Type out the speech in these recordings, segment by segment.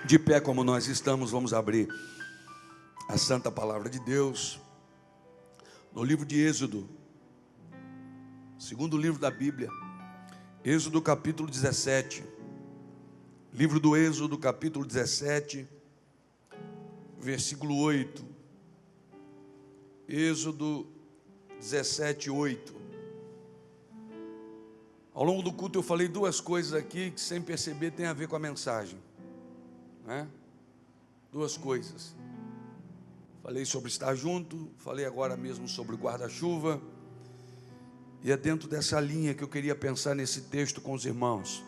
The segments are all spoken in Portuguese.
De pé como nós estamos, vamos abrir a santa palavra de Deus no livro de Êxodo, segundo livro da Bíblia, Êxodo capítulo 17. Livro do Êxodo capítulo 17, versículo 8. Êxodo 17, 8. Ao longo do culto eu falei duas coisas aqui que, sem perceber, tem a ver com a mensagem, né? Duas coisas. Falei sobre estar junto, falei agora mesmo sobre o guarda-chuva, e é dentro dessa linha que eu queria pensar nesse texto com os irmãos.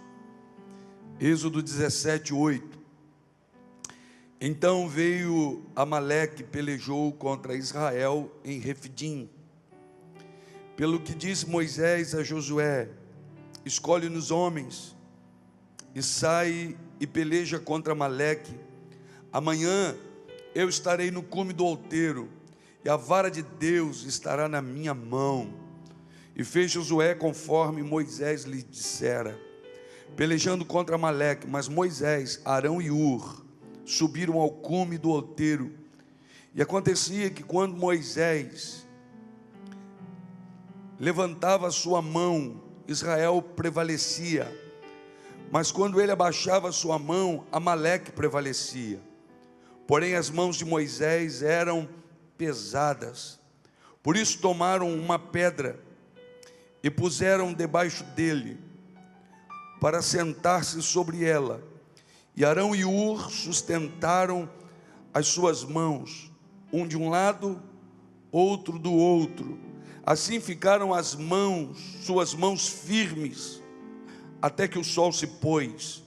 Êxodo 17, 8. Então veio Amaleque, pelejou contra Israel em Refidim. Pelo que disse Moisés a Josué: escolhe-nos homens e sai e peleja contra Amaleque. Amanhã eu estarei no cume do outeiro, e a vara de Deus estará na minha mão. E fez Josué conforme Moisés lhe dissera, pelejando contra Amaleque. Mas Moisés, Arão e Hur subiram ao cume do outeiro. E acontecia que quando Moisés levantava a sua mão, Israel prevalecia, mas quando ele abaixava a sua mão, Amaleque prevalecia. Porém as mãos de Moisés eram pesadas, por isso tomaram uma pedra e puseram debaixo dele, para sentar-se sobre ela. E Arão e Hur sustentaram as suas mãos, um de um lado, outro do outro. Assim ficaram as mãos, suas mãos firmes, até que o sol se pôs.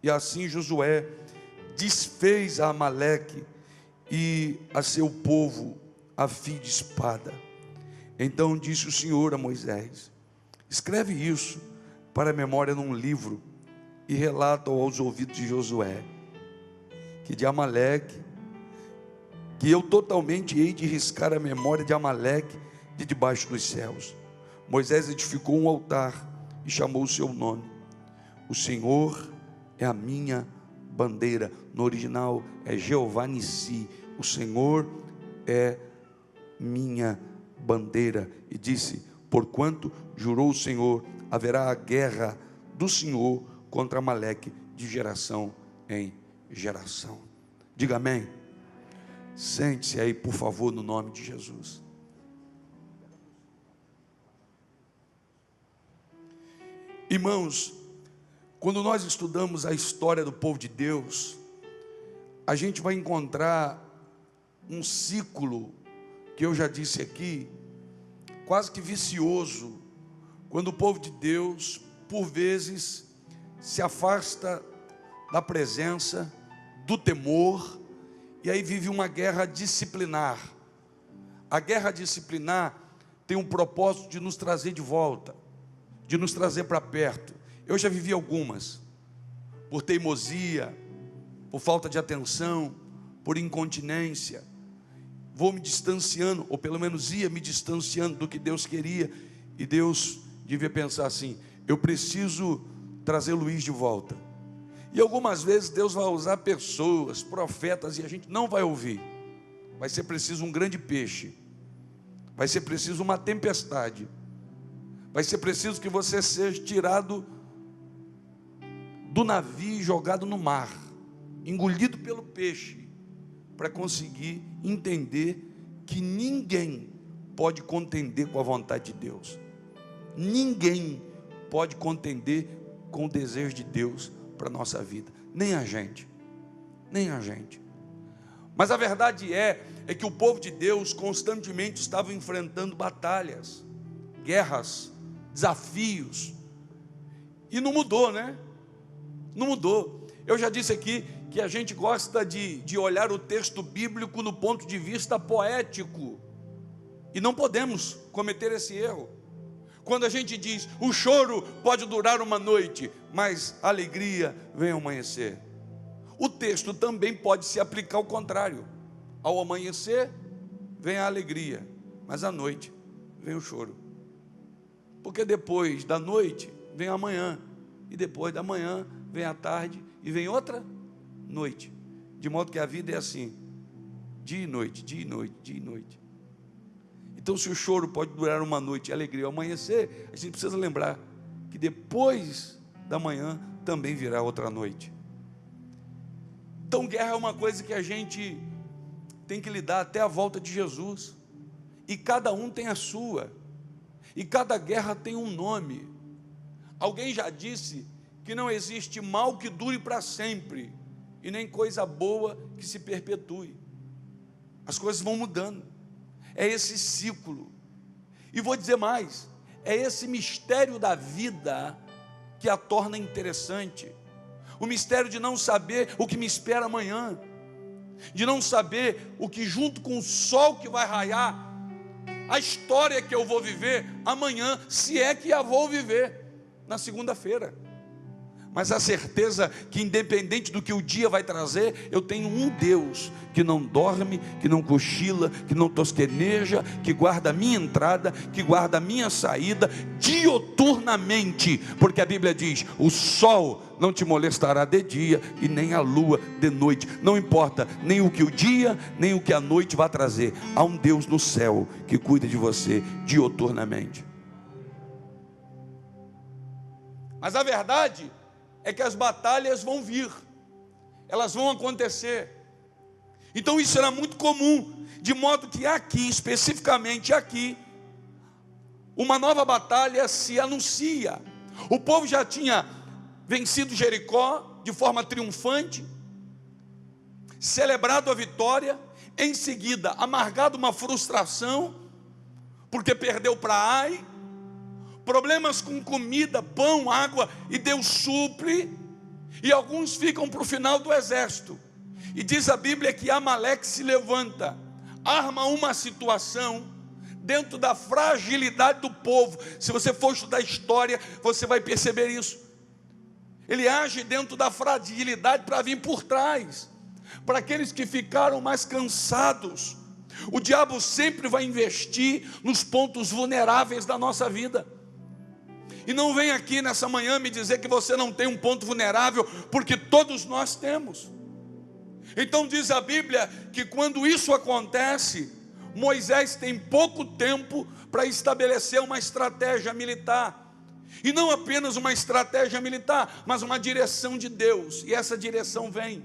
E assim Josué desfez a Amaleque e a seu povo a fio de espada. Então disse o Senhor a Moisés: escreve isso para a memória num livro e relata aos ouvidos de Josué, que de Amaleque, que eu totalmente hei de riscar a memória de Amaleque de debaixo dos céus. Moisés edificou um altar e chamou o seu nome: o Senhor é a minha bandeira. No original é Jeová Nissi, o Senhor é minha bandeira. E disse: porquanto jurou o Senhor, haverá a guerra do Senhor contra Amaleque de geração em geração. Diga amém. Sente-se aí, por favor, no nome de Jesus. Irmãos, quando nós estudamos a história do povo de Deus, a gente vai encontrar um ciclo, que eu já disse aqui, quase que vicioso, quando o povo de Deus, por vezes, se afasta da presença, do temor, e aí vive uma guerra disciplinar. A guerra disciplinar tem um propósito de nos trazer de volta, de nos trazer para perto. Eu já vivi algumas, por teimosia, por falta de atenção, por incontinência. Vou me distanciando, ou pelo menos ia me distanciando do que Deus queria, e Deus devia pensar assim: eu preciso trazer Luiz de volta. E algumas vezes Deus vai usar pessoas, profetas, e a gente não vai ouvir. Vai ser preciso um grande peixe, vai ser preciso uma tempestade, vai ser preciso que você seja tirado do navio e jogado no mar, engolido pelo peixe, para conseguir entender que ninguém pode contender com a vontade de Deus. Ninguém pode contender com o desejo de Deus para a nossa vida, nem a gente, nem a gente. Mas a verdade é que o povo de Deus constantemente estava enfrentando batalhas, guerras, desafios, e não mudou, né? Não mudou. Eu já disse aqui que a gente gosta de olhar o texto bíblico no ponto de vista poético, e não podemos cometer esse erro. Quando a gente diz: o choro pode durar uma noite, mas a alegria vem ao amanhecer. O texto também pode se aplicar ao contrário. Ao amanhecer vem a alegria, mas à noite vem o choro. Porque depois da noite vem a manhã, e depois da manhã vem a tarde, e vem outra noite. De modo que a vida é assim, dia e noite, dia e noite, dia e noite. Então, se o choro pode durar uma noite e a alegria ao amanhecer, a gente precisa lembrar que depois da manhã também virá outra noite. Então, guerra é uma coisa que a gente tem que lidar até a volta de Jesus. E cada um tem a sua. E cada guerra tem um nome. Alguém já disse que não existe mal que dure para sempre, e nem coisa boa que se perpetue. As coisas vão mudando. É esse ciclo. E vou dizer mais, é esse mistério da vida que a torna interessante. O mistério de não saber o que me espera amanhã, de não saber o que junto com o sol que vai raiar, a história que eu vou viver amanhã, se é que a vou viver na segunda-feira. Mas a certeza que independente do que o dia vai trazer, eu tenho um Deus que não dorme, que não cochila, que não tosqueneja, que guarda a minha entrada, que guarda a minha saída dioturnamente, porque a Bíblia diz: o sol não te molestará de dia e nem a lua de noite. Não importa nem o que o dia, nem o que a noite vai trazer. Há um Deus no céu que cuida de você dioturnamente. Mas a verdade é que as batalhas vão vir, elas vão acontecer. Então isso era muito comum, de modo que aqui, especificamente aqui, uma nova batalha se anuncia. O povo já tinha vencido Jericó de forma triunfante, celebrado a vitória, em seguida amargado uma frustração, porque perdeu para Ai, problemas com comida, pão, água, e Deus supre, e alguns ficam para o final do exército. E diz a Bíblia que Amaleque se levanta, arma uma situação dentro da fragilidade do povo. Se você for estudar a história, você vai perceber isso. Ele age dentro da fragilidade para vir por trás, para aqueles que ficaram mais cansados. O diabo sempre vai investir nos pontos vulneráveis da nossa vida. E não vem aqui nessa manhã me dizer que você não tem um ponto vulnerável, porque todos nós temos. Então diz a Bíblia que quando isso acontece, Moisés tem pouco tempo para estabelecer uma estratégia militar. E não apenas uma estratégia militar, mas uma direção de Deus. E essa direção vem.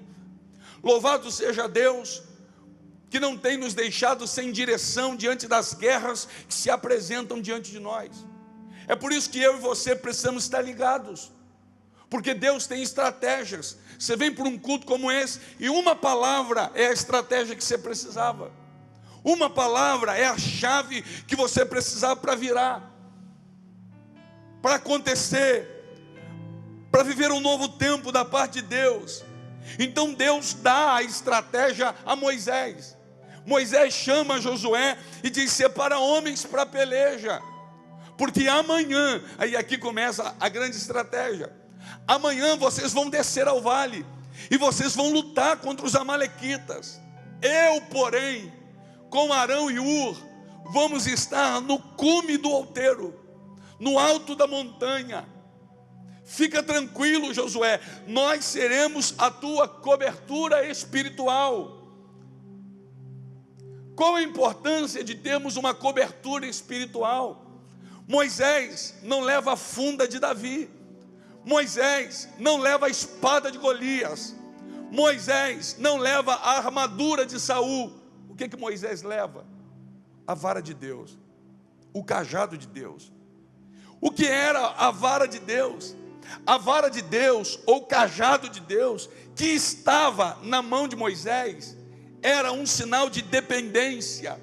Louvado seja Deus, que não tem nos deixado sem direção diante das guerras que se apresentam diante de nós. É por isso que eu e você precisamos estar ligados, porque Deus tem estratégias. Você vem para um culto como esse, e uma palavra é a estratégia que você precisava. Uma palavra é a chave que você precisava para virar, para acontecer, para viver um novo tempo da parte de Deus. Então Deus dá a estratégia a Moisés. Moisés chama Josué e diz: separa homens para a peleja, porque amanhã, aí aqui começa a grande estratégia. Amanhã vocês vão descer ao vale e vocês vão lutar contra os amalequitas. Eu, porém, com Arão e Ur, vamos estar no cume do outeiro, no alto da montanha. Fica tranquilo, Josué, nós seremos a tua cobertura espiritual. Qual a importância de termos uma cobertura espiritual? Moisés não leva a funda de Davi, Moisés não leva a espada de Golias, Moisés não leva a armadura de Saul. O que Moisés leva? A vara de Deus, o cajado de Deus. O que era a vara de Deus? A vara de Deus, ou cajado de Deus, que estava na mão de Moisés, era um sinal de dependência.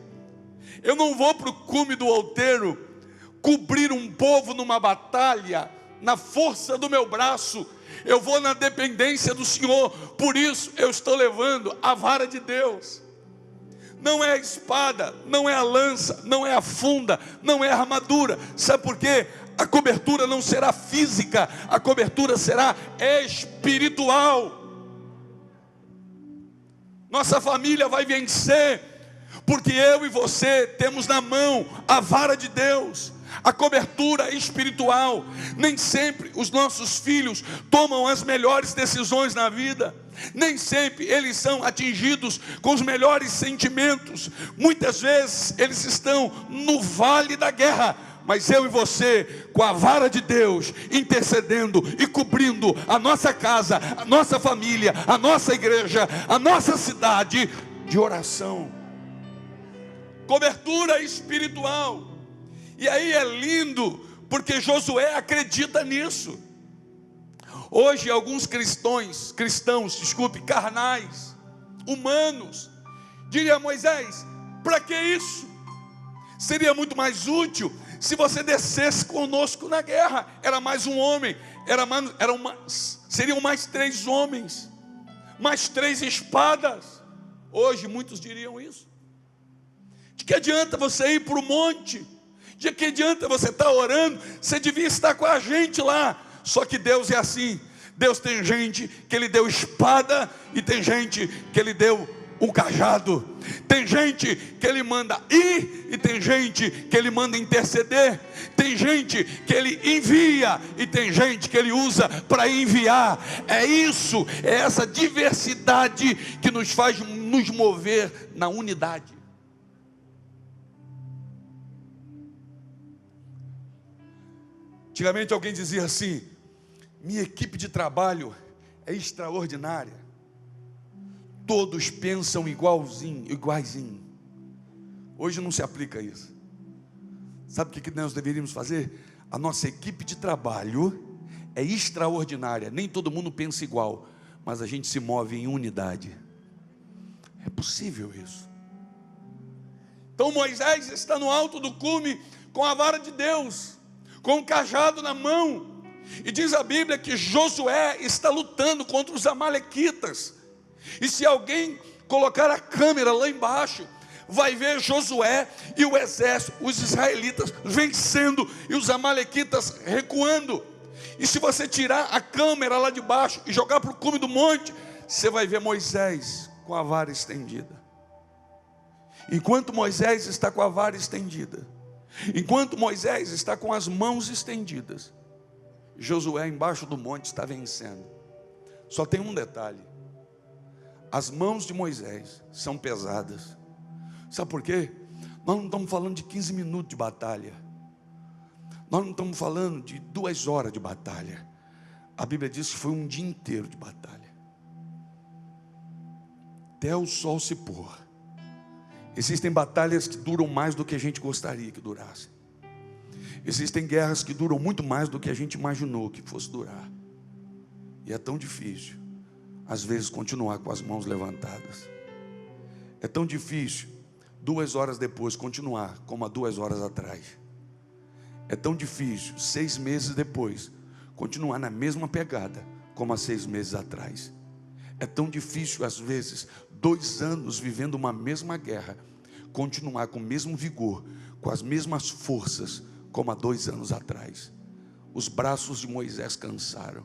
Eu não vou para o cume do outeiro cobrir um povo numa batalha na força do meu braço. Eu vou na dependência do Senhor. Por isso eu estou levando a vara de Deus. Não é a espada, não é a lança, não é a funda, não é a armadura. Sabe por quê? A cobertura não será física, a cobertura será espiritual. Nossa família vai vencer, porque eu e você temos na mão a vara de Deus. A cobertura espiritual. Nem sempre os nossos filhos tomam as melhores decisões na vida. Nem sempre eles são atingidos com os melhores sentimentos. Muitas vezes eles estão no vale da guerra. Mas eu e você, com a vara de Deus, intercedendo e cobrindo a nossa casa, a nossa família, a nossa igreja, a nossa cidade, de oração. Cobertura espiritual. E aí é lindo, porque Josué acredita nisso. Hoje alguns cristãos, carnais, humanos, diriam a Moisés: para que isso? Seria muito mais útil se você descesse conosco na guerra. Era mais um homem, seriam mais 3 homens, mais 3 espadas. Hoje muitos diriam isso. De que adianta você ir para o monte? De que adianta você estar orando? Você devia estar com a gente lá. Só que Deus é assim. Deus tem gente que Ele deu espada, e tem gente que Ele deu um cajado. Tem gente que Ele manda ir, e tem gente que Ele manda interceder. Tem gente que Ele envia, e tem gente que Ele usa para enviar. É isso, é essa diversidade que nos faz nos mover na unidade. Antigamente alguém dizia assim: minha equipe de trabalho é extraordinária. Todos pensam iguaizinho. Hoje não se aplica isso. Sabe o que nós deveríamos fazer? A nossa equipe de trabalho é extraordinária. Nem todo mundo pensa igual, mas a gente se move em unidade. É possível isso. Então Moisés está no alto do cume, com a vara de Deus, com o cajado na mão. E diz a Bíblia que Josué está lutando contra os amalequitas. E se alguém colocar a câmera lá embaixo, vai ver Josué e o exército, os israelitas vencendo e os amalequitas recuando. E se você tirar a câmera lá de baixo e jogar para o cume do monte, você vai ver Moisés com a vara estendida. Enquanto Moisés está com a vara estendida, enquanto Moisés está com as mãos estendidas, Josué embaixo do monte está vencendo. Só tem um detalhe: as mãos de Moisés são pesadas. Sabe por quê? Nós não estamos falando de 15 minutos de batalha. Nós não estamos falando de 2 horas de batalha. A Bíblia diz que foi um dia inteiro de batalha, até o sol se pôr. Existem batalhas que duram mais do que a gente gostaria que durassem. Existem guerras que duram muito mais do que a gente imaginou que fosse durar. E é tão difícil, às vezes, continuar com as mãos levantadas. É tão difícil, 2 horas depois, continuar como há 2 horas atrás. É tão difícil, 6 meses depois, continuar na mesma pegada como há 6 meses atrás. É tão difícil, às vezes, 2 anos vivendo uma mesma guerra, continuar com o mesmo vigor, com as mesmas forças, como há 2 anos atrás. Os braços de Moisés cansaram.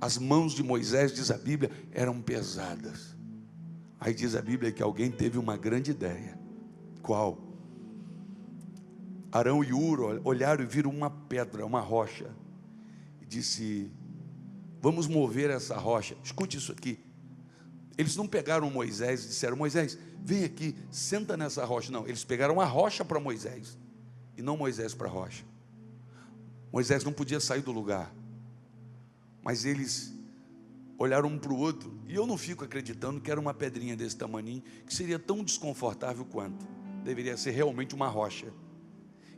As mãos de Moisés, diz a Bíblia, eram pesadas. Aí diz a Bíblia que alguém teve uma grande ideia. Qual? Arão e Hur olharam e viram uma pedra, uma rocha, e disse: vamos mover essa rocha. Escute isso aqui. Eles não pegaram Moisés e disseram: Moisés, vem aqui, senta nessa rocha. Não, eles pegaram a rocha para Moisés, e não Moisés para a rocha. Moisés não podia sair do lugar, mas eles olharam um para o outro. E eu não fico acreditando que era uma pedrinha desse tamaninho, que seria tão desconfortável quanto. Deveria ser realmente uma rocha.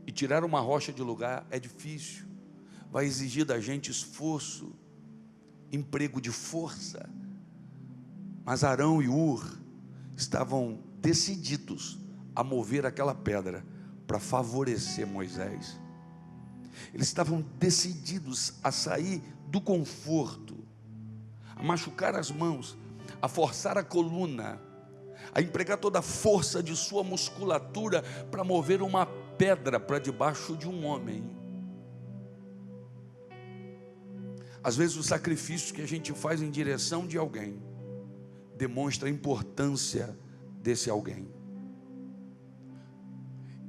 E tirar uma rocha de lugar é difícil. Vai exigir da gente esforço, emprego de força. Mas Arão e Hur estavam decididos a mover aquela pedra para favorecer Moisés. Eles estavam decididos a sair do conforto, a machucar as mãos, a forçar a coluna, a empregar toda a força de sua musculatura para mover uma pedra para debaixo de um homem. Às vezes o sacrifício que a gente faz em direção de alguém demonstra a importância desse alguém.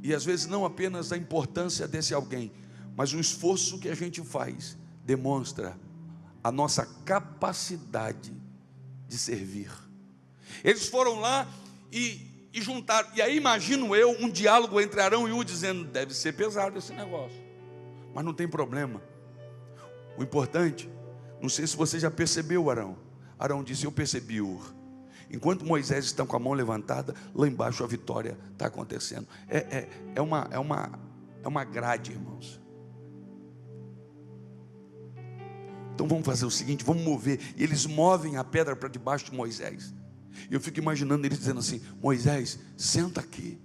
E às vezes não apenas a importância desse alguém, mas o esforço que a gente faz demonstra a nossa capacidade de servir. Eles foram lá e juntaram. E aí imagino eu um diálogo entre Arão e Ur dizendo: deve ser pesado esse negócio, mas não tem problema. O importante, não sei se você já percebeu, Arão. Arão disse: eu percebi, Ur. Enquanto Moisés está com a mão levantada, lá embaixo a vitória está acontecendo. É uma grade, irmãos. Então vamos fazer o seguinte, vamos mover. E eles movem a pedra para debaixo de Moisés. E eu fico imaginando eles dizendo assim: Moisés, senta aqui.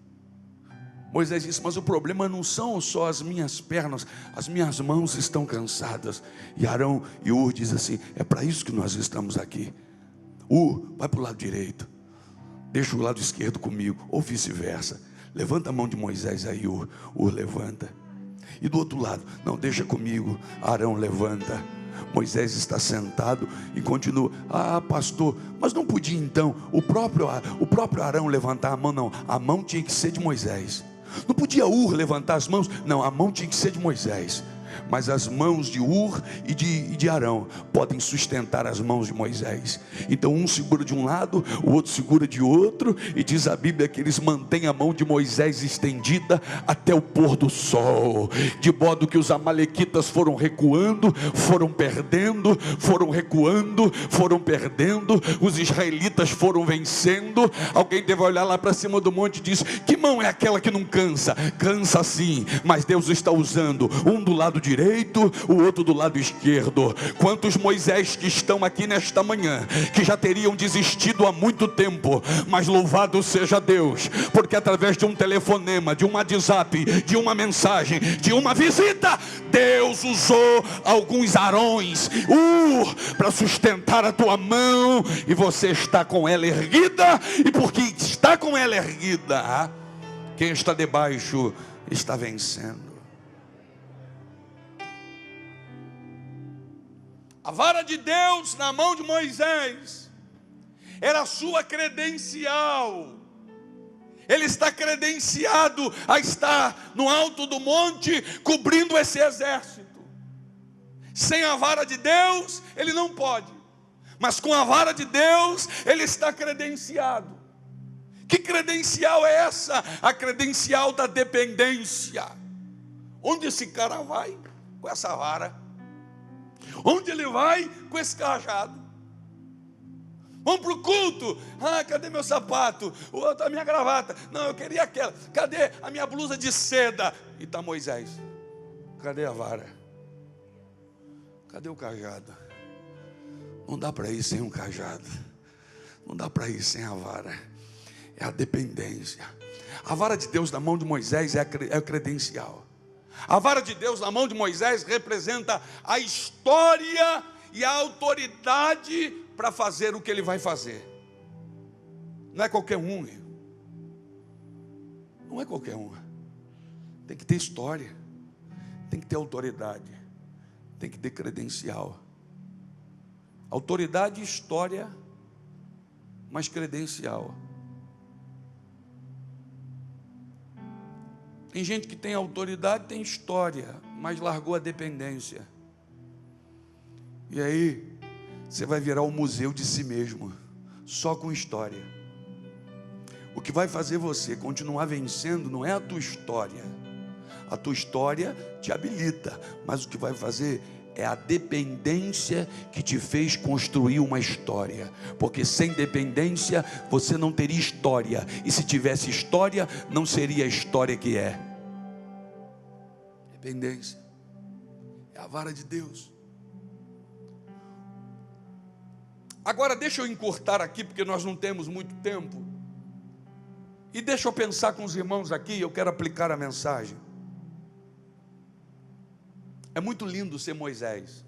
Moisés disse: mas o problema não são só as minhas pernas, as minhas mãos estão cansadas. E Arão e Ur dizem assim: é para isso que nós estamos aqui. Ur, vai para o lado direito, deixa o lado esquerdo comigo, ou vice-versa. Levanta a mão de Moisés aí, Ur levanta. E do outro lado, não, deixa comigo, Arão levanta. Moisés está sentado e continua: ah, pastor, mas não podia então o próprio Arão levantar a mão? Não, a mão tinha que ser de Moisés. Não podia Ur levantar as mãos? Não, a mão tinha que ser de Moisés. Mas as mãos de Ur e de Arão podem sustentar as mãos de Moisés. Então um segura de um lado, o outro segura de outro. E diz a Bíblia que eles mantêm a mão de Moisés estendida até o pôr do sol. De modo que os amalequitas foram recuando, foram perdendo, foram recuando, foram perdendo. Os israelitas foram vencendo. Alguém deve olhar lá para cima do monte e diz: que mão é aquela que não cansa? Cansa sim, mas Deus está usando um do lado direito, o outro do lado esquerdo. Quantos Moisés que estão aqui nesta manhã, que já teriam desistido há muito tempo, mas louvado seja Deus, porque através de um telefonema, de um WhatsApp, de uma mensagem, de uma visita, Deus usou alguns Arões para sustentar a tua mão, e você está com ela erguida, e porque está com ela erguida, quem está debaixo está vencendo. A vara de Deus na mão de Moisés era a sua credencial. Ele está credenciado a estar no alto do monte, cobrindo esse exército. Sem a vara de Deus, ele não pode. Mas com a vara de Deus, ele está credenciado. Que credencial é essa? A credencial da dependência. Onde esse cara vai com essa vara? Onde ele vai com esse cajado? Vamos para o culto. Ah, cadê meu sapato? O outro, a minha gravata. Não, eu queria aquela. Cadê a minha blusa de seda? E está Moisés. Cadê a vara? Cadê o cajado? Não dá para ir sem um cajado. Não dá para ir sem a vara. É a dependência. A vara de Deus na mão de Moisés é a credencial. A vara de Deus na mão de Moisés representa a história e a autoridade para fazer o que ele vai fazer. Não é qualquer um. Não é qualquer um. Tem que ter história. Tem que ter autoridade. Tem que ter credencial. Autoridade e história, mas credencial. Tem gente que tem autoridade, tem história, mas largou a dependência. E aí, você vai virar um museu de si mesmo, só com história. O que vai fazer você continuar vencendo não é a tua história. A tua história te habilita, mas o que vai fazer é a dependência que te fez construir uma história. Porque sem dependência você não teria história. E se tivesse história, não seria a história que é. Dependência é a vara de Deus. Agora deixa eu encurtar aqui, porque nós não temos muito tempo. E deixa eu pensar com os irmãos aqui, eu quero aplicar a mensagem. É muito lindo ser Moisés.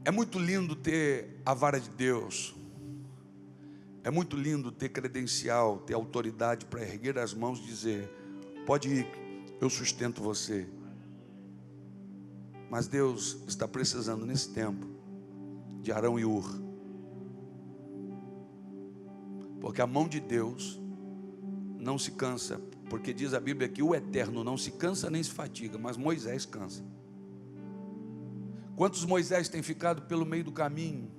É muito lindo ter a vara de Deus. É muito lindo ter credencial, ter autoridade para erguer as mãos e dizer: pode ir, eu sustento você. Mas Deus está precisando nesse tempo de Arão e Ur. Porque a mão de Deus não se cansa, porque diz a Bíblia que o Eterno não se cansa nem se fatiga, mas Moisés cansa. Quantos Moisés têm ficado pelo meio do caminho?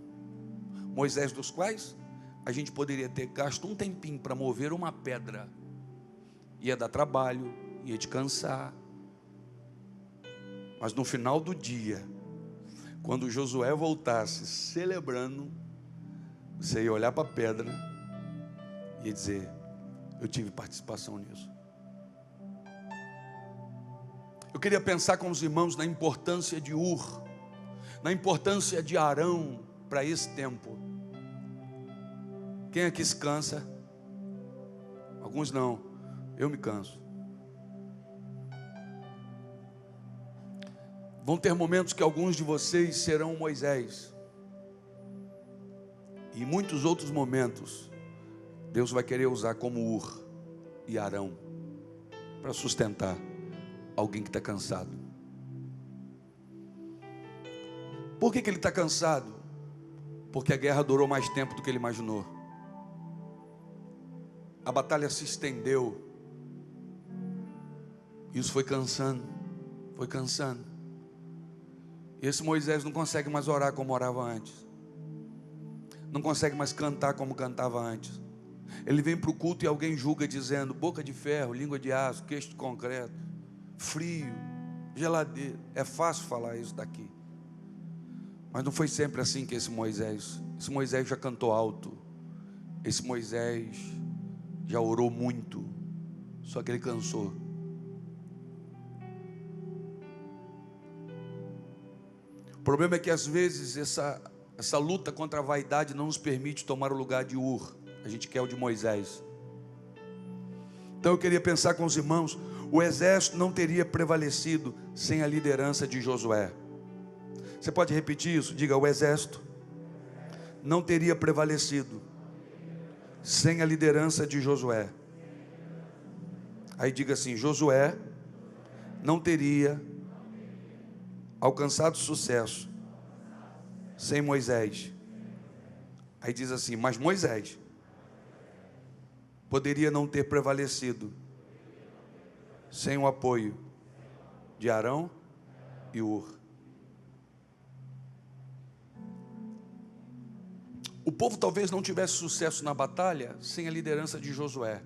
Moisés dos quais a gente poderia ter gasto um tempinho para mover uma pedra. Ia dar trabalho, ia te cansar. Mas no final do dia, quando Josué voltasse celebrando, você ia olhar para a pedra e ia dizer: eu tive participação nisso. Eu queria pensar com os irmãos na importância de Ur, na importância de Arão para esse tempo. Quem aqui se cansa? Alguns não, eu me canso. Vão ter momentos que alguns de vocês serão Moisés, e em muitos outros momentos Deus vai querer usar como Ur e Arão para sustentar alguém que está cansado. Por que ele está cansado? Porque a guerra durou mais tempo do que ele imaginou. A batalha se estendeu. Isso foi cansando, foi cansando. E esse Moisés não consegue mais orar como orava antes. Não consegue mais cantar como cantava antes. Ele vem para o culto e alguém julga dizendo: boca de ferro, língua de aço, queixo de concreto, frio, geladeira. É fácil falar isso daqui. Mas não foi sempre assim que esse Moisés já cantou alto. Esse Moisés já orou muito. Só que ele cansou. O problema é que às vezes essa luta contra a vaidade não nos permite tomar o lugar de Ur. A gente quer o de Moisés. Então eu queria pensar com os irmãos: o exército não teria prevalecido sem a liderança de Josué. Você pode repetir isso? Diga: o exército não teria prevalecido sem a liderança de Josué. Aí diga assim: Josué não teria alcançado sucesso sem Moisés. Aí diz assim: mas Moisés poderia não ter prevalecido sem o apoio de Arão e Ur. O povo talvez não tivesse sucesso na batalha sem a liderança de Josué.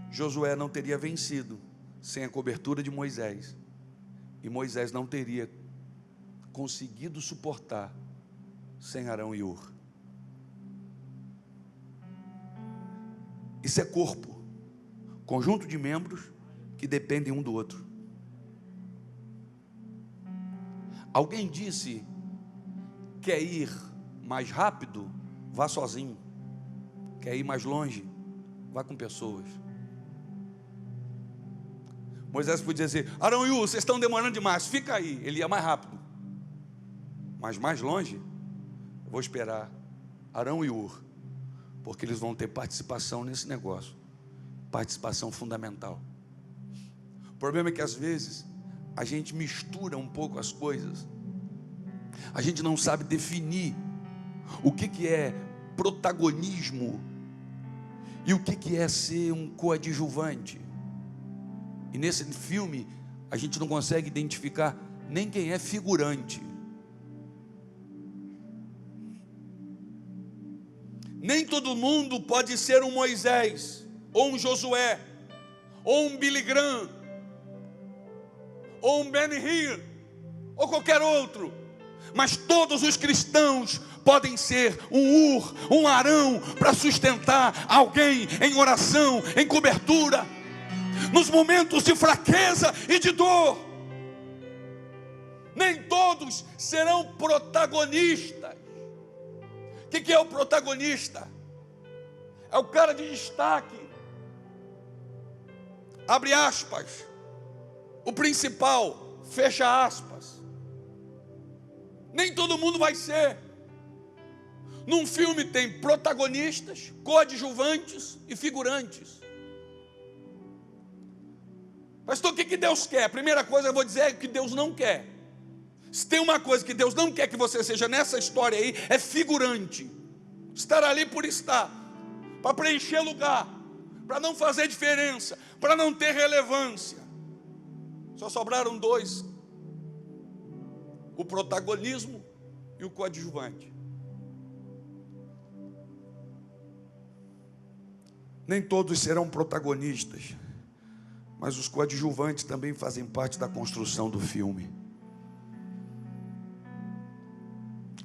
Josué não teria vencido sem a cobertura de Moisés. E Moisés não teria conseguido suportar sem Arão e Ur. Isso é corpo, conjunto de membros que dependem um do outro. Alguém disse: quer ir mais rápido? Vá sozinho. Quer ir mais longe? Vá com pessoas. Moisés podia dizer: Arão e Ur, vocês estão demorando demais, fica aí. Ele ia mais rápido. Mas mais longe, eu vou esperar Arão e Ur, porque eles vão ter participação nesse negócio. Participação fundamental. O problema é que às vezes a gente mistura um pouco as coisas. A gente não sabe definir o que é protagonismo e o que é ser um coadjuvante. E nesse filme a gente não consegue identificar nem quem é figurante. Nem todo mundo pode ser um Moisés, ou um Josué, ou um Billy Graham, ou um Benny Hinn, ou qualquer outro. Mas todos os cristãos podem ser um Ur, um Arão, para sustentar alguém em oração, em cobertura, nos momentos de fraqueza e de dor. Nem todos serão protagonistas. O que é o protagonista? É o cara de destaque. Abre aspas. O principal, fecha aspas. Nem todo mundo vai ser. Num filme tem protagonistas, coadjuvantes e figurantes. Pastor, o que Deus quer? A primeira coisa eu vou dizer é que Deus não quer. Se tem uma coisa que Deus não quer que você seja nessa história aí, é figurante. Estar ali por estar. para preencher lugar, para não fazer diferença, para não ter relevância. Só sobraram dois: o protagonismo e o coadjuvante. Nem todos serão protagonistas, mas os coadjuvantes também fazem parte da construção do filme.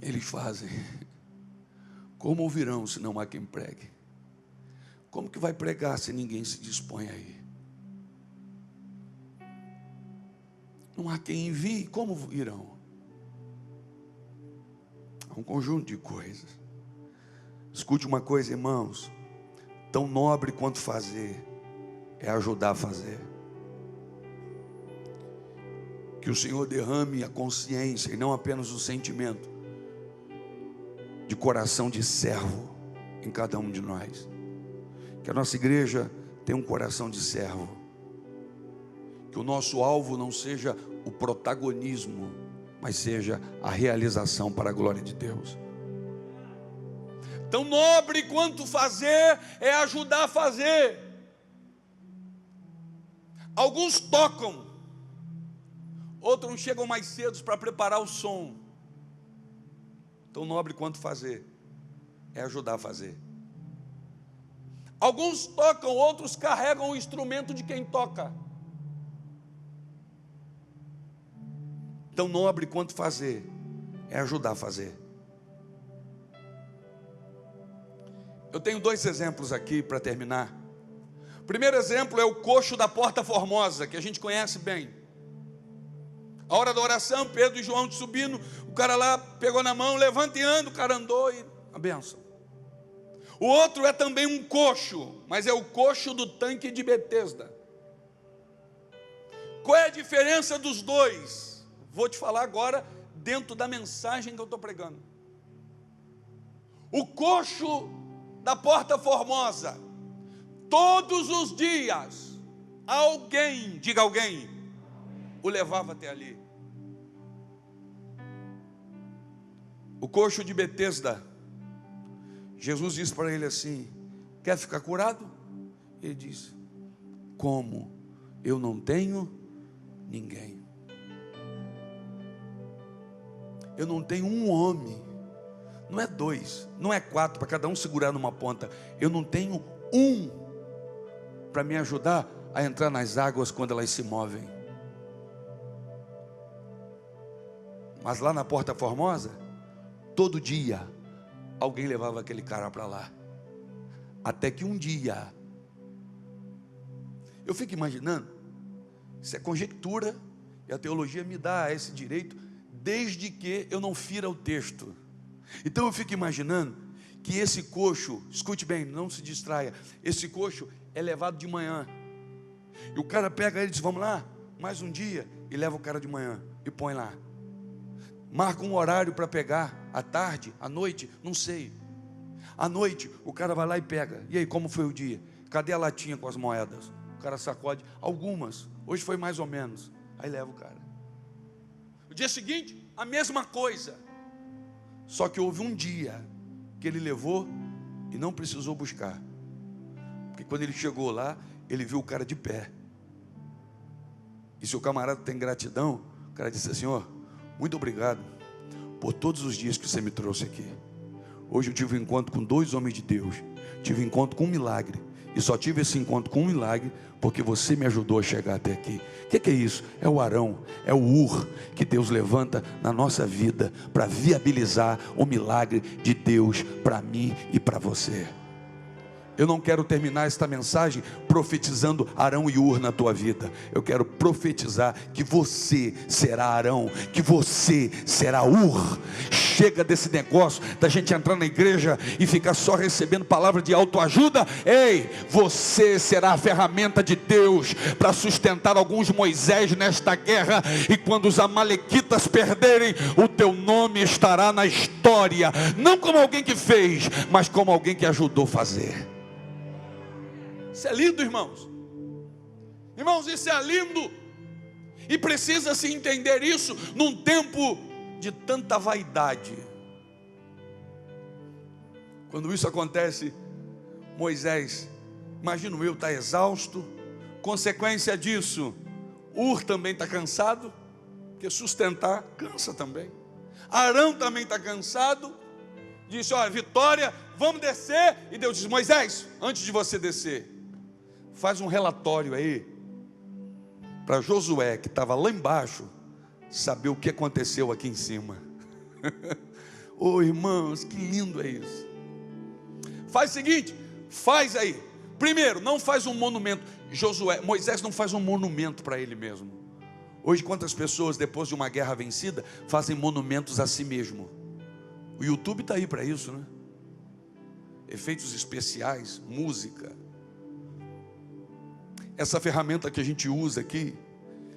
Eles fazem. Como ouvirão se não há quem pregue? Como que vai pregar se ninguém se dispõe aí? Não há quem envie, como irão? Há um conjunto de coisas. Escute uma coisa, irmãos: tão nobre quanto fazer é ajudar a fazer. Que o Senhor derrame a consciência e não apenas o sentimento de coração de servo em cada um de nós. Que a nossa igreja tenha um coração de servo. Que o nosso alvo não seja o protagonismo, mas seja a realização para a glória de Deus. Tão nobre quanto fazer é ajudar a fazer. Alguns tocam, outros chegam mais cedo para preparar o som. Tão nobre quanto fazer é ajudar a fazer. Alguns tocam, outros carregam o instrumento de quem toca. Tão nobre quanto fazer é ajudar a fazer. Eu tenho dois exemplos aqui para terminar. O primeiro exemplo é o coxo da Porta Formosa, que a gente conhece bem. A hora da oração, Pedro e João subindo, o cara lá pegou na mão, levanta e anda, o cara andou e a benção. O outro é também um coxo, mas é o coxo do tanque de Betesda. Qual é a diferença dos dois? Vou te falar agora dentro da mensagem que eu estou pregando. O coxo da Porta Formosa, todos os dias, alguém, diga alguém, o levava até ali. O coxo de Betesda, Jesus disse para ele assim: quer ficar curado? Ele disse: como? Eu não tenho ninguém. Eu não tenho um homem. Não é dois, não é quatro, para cada um segurar numa ponta. Eu não tenho um para me ajudar a entrar nas águas quando elas se movem. Mas lá na Porta Formosa, todo dia, alguém levava aquele cara para lá. Até que um dia, eu fico imaginando, isso é conjectura, e a teologia me dá esse direito, desde que eu não fira o texto. Então eu fico imaginando que esse coxo, escute bem, não se distraia, esse coxo é levado de manhã, e o cara pega ele e diz: vamos lá, mais um dia, e leva o cara de manhã, e põe lá. Marca um horário para pegar, à tarde, à noite, não sei. À noite, o cara vai lá e pega. E aí, como foi o dia? Cadê a latinha com as moedas? O cara sacode, algumas, hoje foi mais ou menos. Aí leva o cara. O dia seguinte, a mesma coisa. Só que houve um dia que ele levou e não precisou buscar. Porque quando ele chegou lá, ele viu o cara de pé. E se o camarada tem gratidão, o cara disse assim: ó, muito obrigado por todos os dias que você me trouxe aqui. Hoje eu tive um encontro com dois homens de Deus. Tive um encontro com um milagre. E só tive esse encontro com um milagre porque você me ajudou a chegar até aqui. O que é isso? É o Arão, é o Ur que Deus levanta na nossa vida para viabilizar o milagre de Deus para mim e para você. Eu não quero terminar esta mensagem profetizando Arão e Ur na tua vida. Eu quero profetizar que você será Arão, que você será Ur. Chega desse negócio da gente entrar na igreja e ficar só recebendo palavra de autoajuda. Ei, você será a ferramenta de Deus para sustentar alguns Moisés nesta guerra. E quando os amalequitas perderem, o teu nome estará na história. Não como alguém que fez, mas como alguém que ajudou a fazer. Isso é lindo, irmãos. Irmãos, isso é lindo. E precisa se entender isso num tempo de tanta vaidade. Quando isso acontece, Moisés, imagino eu, está exausto. Consequência disso, Ur também está cansado, porque sustentar cansa também. Arão também está cansado. Disse: olha, Vitória, vamos descer. E Deus disse: Moisés, antes de você descer, faz um relatório aí, para Josué, que estava lá embaixo, saber o que aconteceu aqui em cima. Oh, irmãos, que lindo é isso. Faz o seguinte, faz aí. Primeiro, não faz um monumento. Moisés não faz um monumento para ele mesmo. Hoje, quantas pessoas, depois de uma guerra vencida, fazem monumentos a si mesmo? O YouTube está aí para isso, né? Efeitos especiais, música. Essa ferramenta que a gente usa aqui,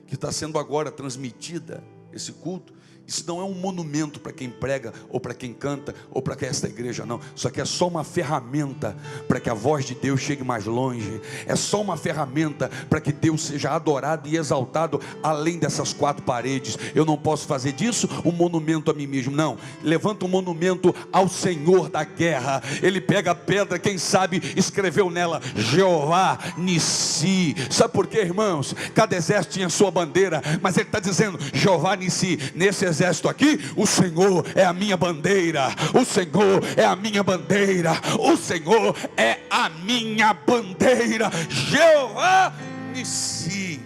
que está sendo agora transmitida, esse culto, isso não é um monumento para quem prega, ou para quem canta, ou para esta igreja, não. Isso aqui é só uma ferramenta para que a voz de Deus chegue mais longe. É só uma ferramenta para que Deus seja adorado e exaltado além dessas quatro paredes. Eu não posso fazer disso um monumento a mim mesmo, não. Levanta um monumento ao Senhor da guerra. Ele pega a pedra, quem sabe escreveu nela Jeová Nissi. Sabe por quê, irmãos? Cada exército tinha sua bandeira, mas ele está dizendo Jeová Nissi. Nesse exército aqui, o Senhor é a minha bandeira. O Senhor é a minha bandeira. O Senhor é a minha bandeira. Jeová Nissi.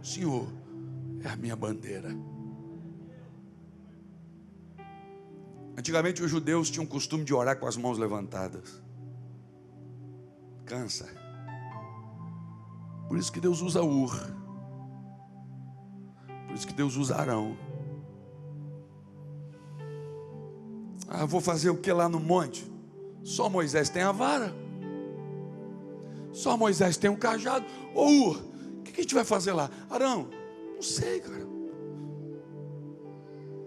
O Senhor é a minha bandeira. Antigamente os judeus tinham o costume de orar com as mãos levantadas. Cansa. Por isso que Deus usa Ur. Por isso que Deus usa Arão. Ah, vou fazer o que lá no monte? Só Moisés tem a vara. Só Moisés tem o cajado. Ô Ur, o que a gente vai fazer lá? Arão, não sei, cara.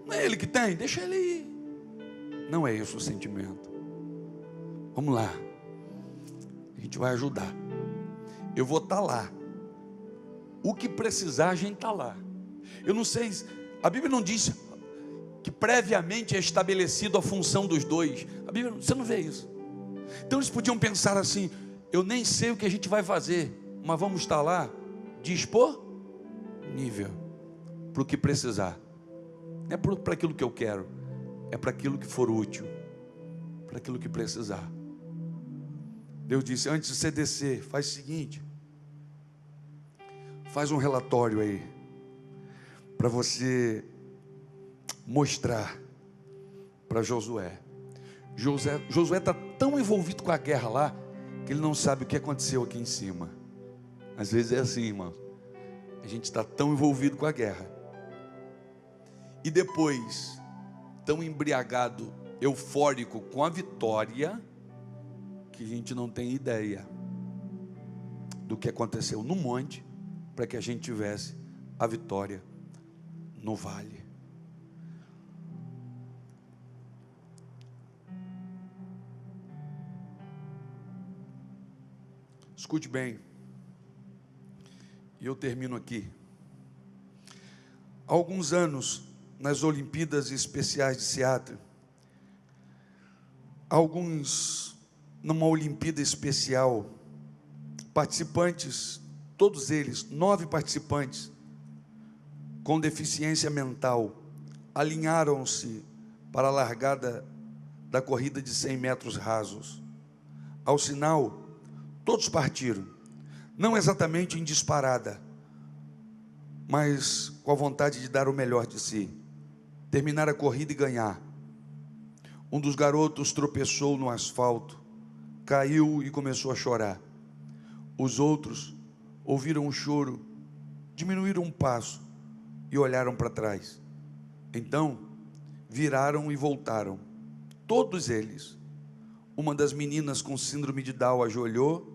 Não é ele que tem? Deixa ele ir. Não é esse o sentimento. Vamos lá. A gente vai ajudar. Eu vou estar lá. O que precisar, a gente está lá. Eu não sei, a Bíblia não diz que previamente é estabelecido a função dos dois. A Bíblia, você não vê isso. Então eles podiam pensar assim: eu nem sei o que a gente vai fazer, mas vamos estar lá disponível para o que precisar. Não é para aquilo que eu quero, é para aquilo que for útil, para aquilo que precisar. Deus disse: antes de você descer, faz o seguinte, faz um relatório aí, para você mostrar para Josué. Josué está tão envolvido com a guerra lá, que ele não sabe o que aconteceu aqui em cima. Às vezes é assim, irmão. A gente está tão envolvido com a guerra, e depois tão embriagado, eufórico com a vitória, que a gente não tem ideia do que aconteceu no monte, para que a gente tivesse a vitória no vale. Escute bem, e eu termino aqui. Há alguns anos, nas Olimpíadas Especiais de Seattle, numa Olimpíada especial, participantes, todos eles, 9 participantes, com deficiência mental, alinharam-se para a largada da corrida de 100 metros rasos. Ao sinal, todos partiram, não exatamente em disparada, mas com a vontade de dar o melhor de si, terminar a corrida e ganhar. Um dos garotos tropeçou no asfalto, caiu e começou a chorar. Os outros ouviram o choro, diminuíram um passo e olharam para trás. Então, viraram e voltaram, todos eles. Uma das meninas com síndrome de Down ajoelhou,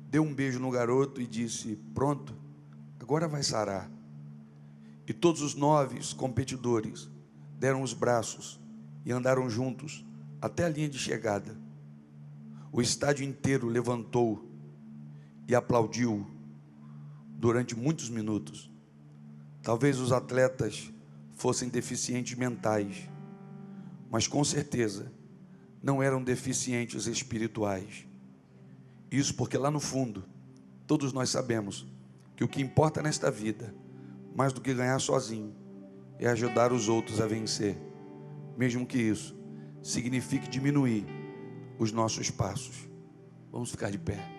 deu um beijo no garoto e disse: pronto, agora vai sarar. E todos os 9 competidores deram os braços e andaram juntos até a linha de chegada. O estádio inteiro levantou e aplaudiu durante muitos minutos. Talvez os atletas fossem deficientes mentais, mas com certeza não eram deficientes espirituais. Isso porque lá no fundo, todos nós sabemos que o que importa nesta vida, mais do que ganhar sozinho, é ajudar os outros a vencer, mesmo que isso signifique diminuir os nossos passos. Vamos ficar de pé.